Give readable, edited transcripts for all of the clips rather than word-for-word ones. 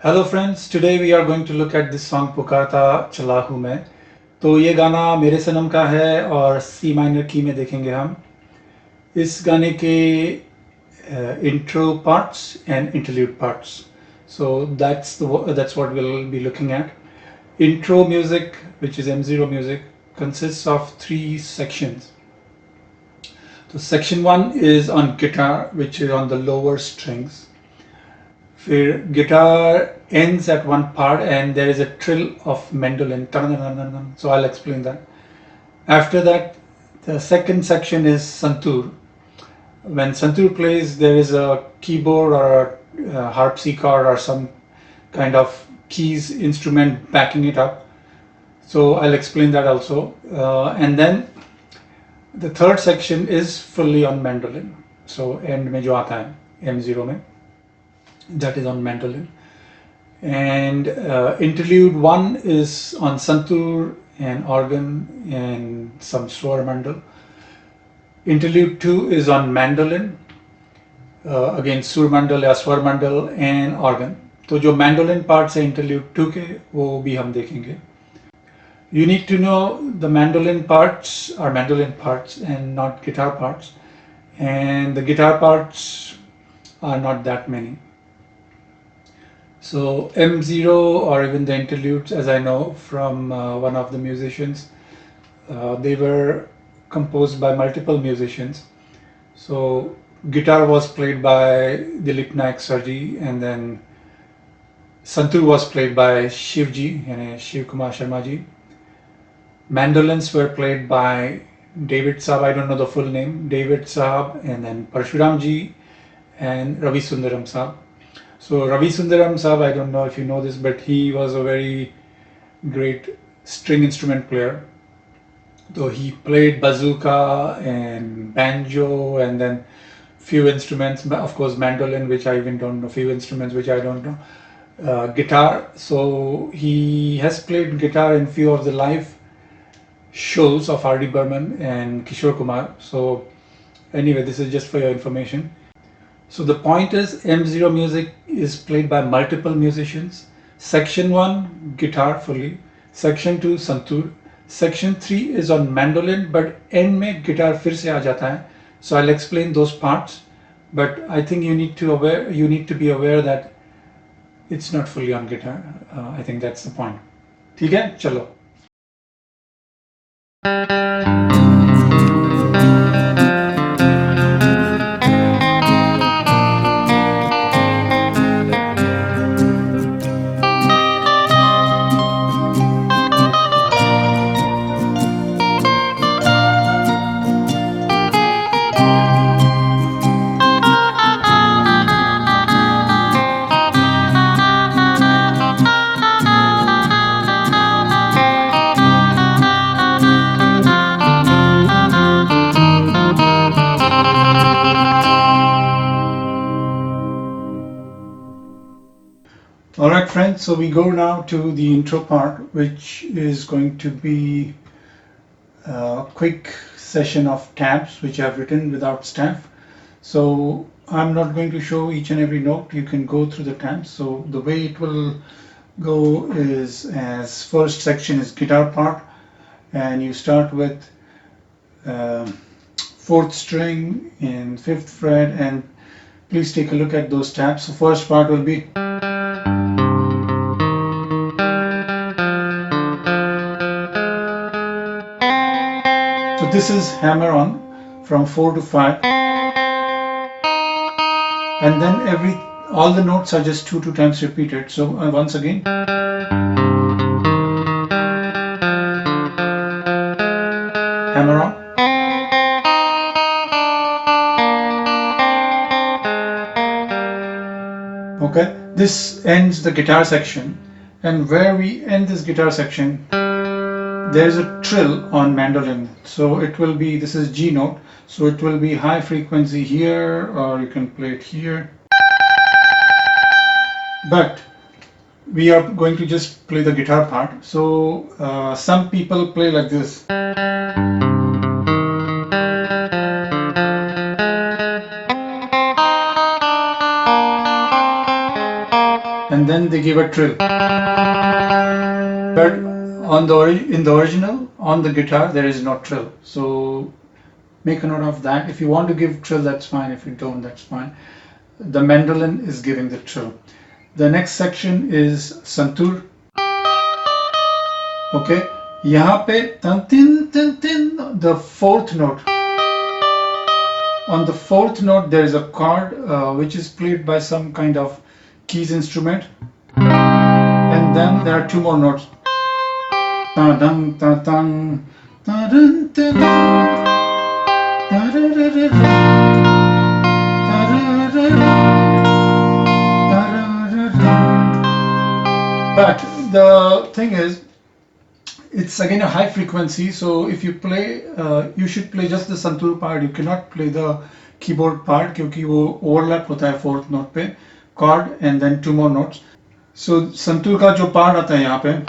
Hello friends, today we are going to look at this song पुकारता चला हूँ मैं। तो ये गाना मेरे सनम का है और सी माइनर की में देखेंगे हम इस गाने के intro parts and interlude parts. So that's what will be looking at. Intro music, which is M0 music, consists of three sections. So section 1 is on guitar, which is on the lower strings. फिर guitar ends at one part and there is a trill of mandolin. So I'll explain that. After that, the second section is santur. When santur plays, there is a keyboard or a harpsichord or some kind of keys instrument backing it up. So I'll explain that also. And then the third section is fully on mandolin. So end में जो आता है M0 में, that is on mandolin. And interlude 1 is on santur and organ and some swar mandal. Interlude 2 is on mandolin, again sur mandal या swar mandal and organ. तो जो mandolin parts है interlude 2 के वो भी हम देखेंगे. You need to know the mandolin parts are mandolin parts and not guitar parts, and the guitar parts are not that many. So M0 or even the interludes, as I know from one of the musicians, they were composed by multiple musicians. So guitar was played by Dilip Naik Sarji, and then santur was played by Shivji, yani Shiv Kumar Sharma ji. Mandolins were played by David Saab, I don't know the full name, David Saab, and then Parshuram ji and Ravi Sundaram Saab. So Ravi Sundaram Saab, I don't know if you know this, but he was a very great string instrument player. Though he played bazooka and banjo and then few instruments, of course mandolin, which I even don't know, few instruments which I don't know, guitar. So he has played guitar in few of the live shows of R.D. Burman and Kishore Kumar. So anyway, this is just for your information. So the point is M0 music is played by multiple musicians. Section 1 guitar fully, section 2 santur, section 3 is on mandolin, but end में guitar फिर से आ जाता है. So I'll explain those parts, but I think you need to be aware that it's not fully on guitar. I think that's the point. ठीक है, चलो. Alright friends, so we go now to the intro part, which is going to be a quick session of tabs which I have written without staff. So I'm not going to show each and every note, you can go through the tabs. So the way it will go is, as first section is guitar part, and you start with 4th string and 5th fret, and please take a look at those tabs. So first part will be this is hammer on from 4 to 5, and then all the notes are just 2 times repeated. So once again, hammer on, okay. This ends the guitar section, and where we end this guitar section, there's a trill on mandolin. So it will be, this is G note, so it will be high frequency here, or you can play it here. But we are going to just play the guitar part. So some people play like this. and then they give a trill. But in the original, on the guitar, there is no trill. So make a note of that. If you want to give trill, that's fine. If you don't, that's fine. The mandolin is giving the trill. The next section is santur. Okay, यहाँ पे tan tin tan tin, the fourth note. On the fourth note, there is a chord which is played by some kind of keys instrument, and then there are two more notes. Ta-dang, ta-dang, ta-dang, ta-dang, ta-da-da-da-da, ta-da-da-da. But the thing is, it's again a high frequency, so if you play, you should play just the santur part. You cannot play the keyboard part क्योंकि वो overlap होता है fourth note पे, chord and then two more notes. So santur का जो part आता है यहाँ पे,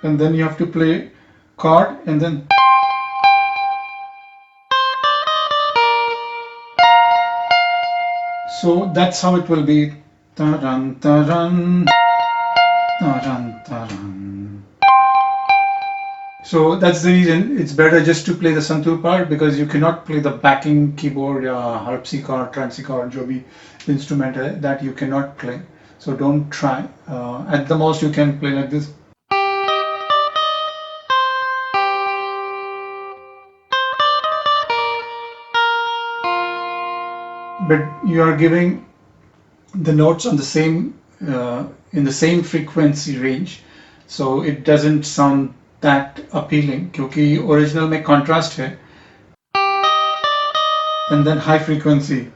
and then you have to play chord and then so that's how it will be. Taran taran taran taran. So that's the reason it's better just to play the santur part, because you cannot play the backing keyboard या harpsichord, transichord, जो भी instrument है, that you cannot play. So don't try. At the most you can play like this. But you are giving the notes on the same in the same frequency range, so it doesn't sound that appealing क्योंकि original में contrast है and then high frequency.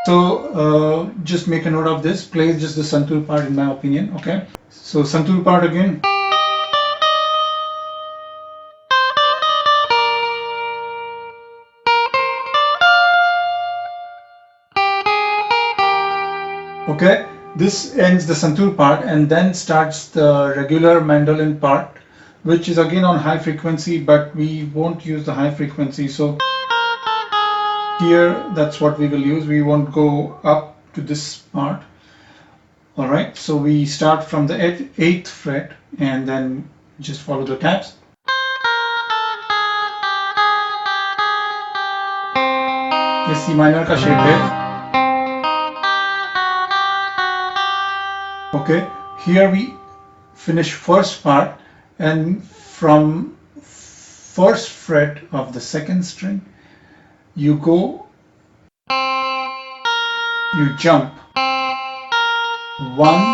So just make a note of this. Play just the santur part in my opinion. Okay, so santur part again. Okay, this ends the santur part and then starts the regular mandolin part, which is again on high frequency, but we won't use the high frequency. So here, that's what we will use. We won't go up to this part. All right, so we start from the 8th fret and then just follow the tabs. ये C minor का shape है. Okay, here we finish first part, and from first fret of the second string, you jump one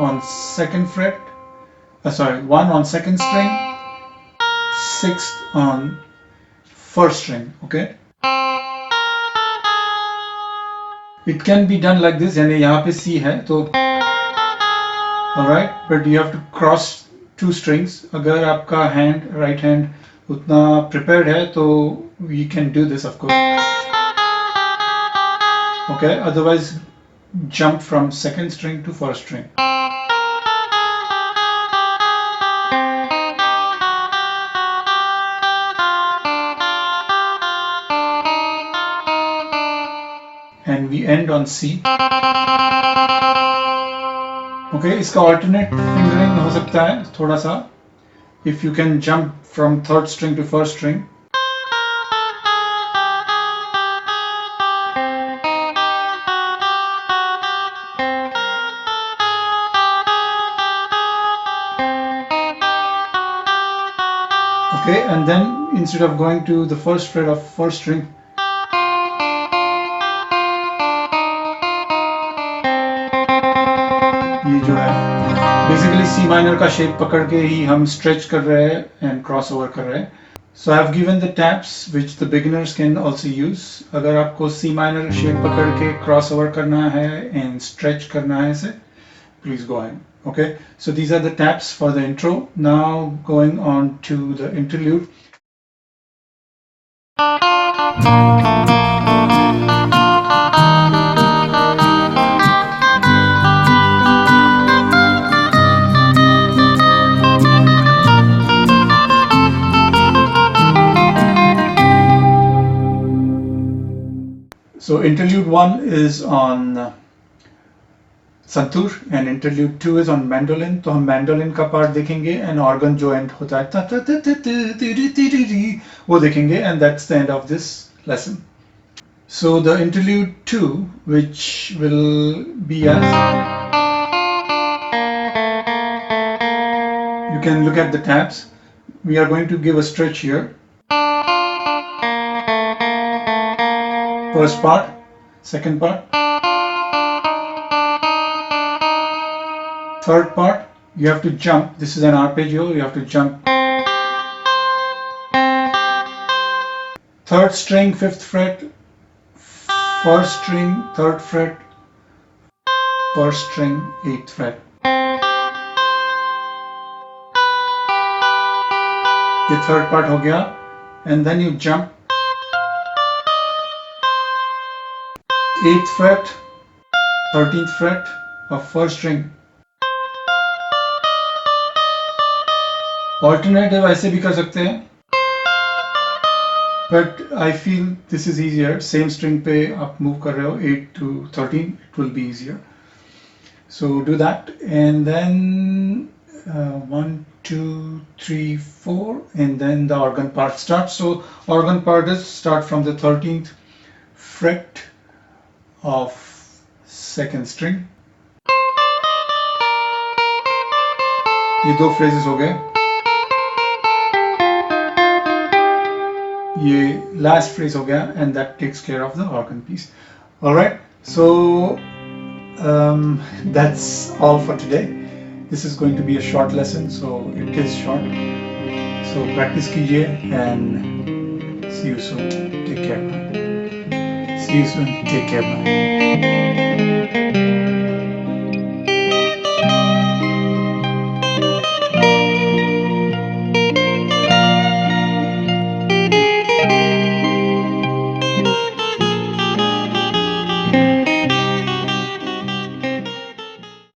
on second fret, one on second string, sixth on first string. Okay, it can be done like this. यानी यहाँ पे C है तो alright, but you have to cross two strings. अगर आपका right hand उतना prepared है तो we can do this, of course. Okay, otherwise jump from second string to first string. And we end on C. Okay, इसका alternate fingering हो सकता है थोड़ा सा. If you can jump from third string to first string. Okay, and then instead of going to the first fret of first string, ये जो है basically C minor का shape पकड़ के ही हम stretch कर रहे हैं and crossover कर रहे हैं. So I have given the tabs which the beginners can also use. अगर आपको C minor shape पकड़ के crossover करना है and stretch करना है इसे, please go ahead. Okay, so these are the tabs for the intro. Now going on to the interlude. So interlude 1 is on santoor and interlude 2 is on mandolin. तो हम mandolin का part देखेंगे and organ जो and होता है वो देखेंगे and that's the end of this lesson. So the interlude 2, which will be as, you can look at the tabs. We are going to give a stretch here. First part, second part, third part, you have to jump. This is an arpeggio, you have to jump. Third string, 5th fret, first string, 3rd fret, first string, 8th fret. ये third part हो गया and then you jump 8th fret, 13th fret of first string. Alternative ऐसे भी कर सकते हैं, but I feel this is easier. Same string पे आप move कर रहे हो 8 to 13, it will be easier. So do that and then 1, 2, 3, 4 and then the organ part starts. So organ part is start from the 13th fret of second string. ये दो phrases हो गए. ये last phrase हो गया and that takes care of the organ piece. Alright, so that's all for today. This is going to be a short lesson, so it is short. So practice कीजिए and see you soon. Take care. See you soon. Take care. Bye.